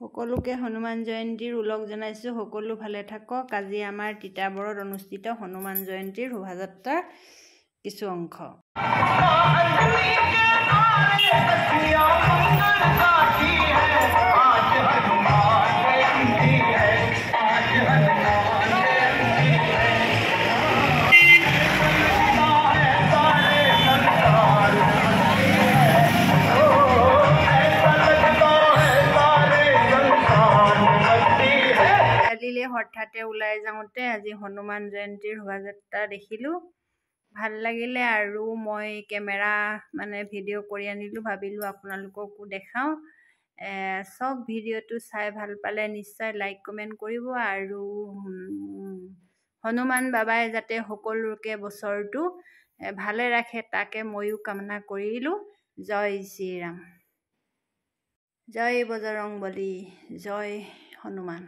সকলোকে হনুমান জয়ন্তীৰ উলগ জনাইছোঁ। সকলো ভালে থাকক। আজি আমাৰ তিতাবৰত অনুষ্ঠিত হনুমান জয়ন্তীৰ শোভাযাত্ৰাৰ কিছু অংশ। হঠাতে ওলাই যাওঁতে আজি হনুমান জয়ন্তীৰ শোভাযাত্ৰা দেখিলোঁ, ভাল লাগিলে আৰু মই কেমেৰা ভিডিঅ' কৰি আনিলোঁ, ভাবিলোঁ আপোনালোককো দেখাওঁ। চব ভিডিঅ'টো চাই ভাল পালে নিশ্চয় লাইক কমেণ্ট কৰিব আৰু হনুমান বাবাই যাতে সকলোকে বছৰটো ভালে ৰাখে তাকে ময়ো কামনা কৰিলোঁ। জয় শ্ৰীৰাম, জয় বজৰং বলী, জয় হনুমান।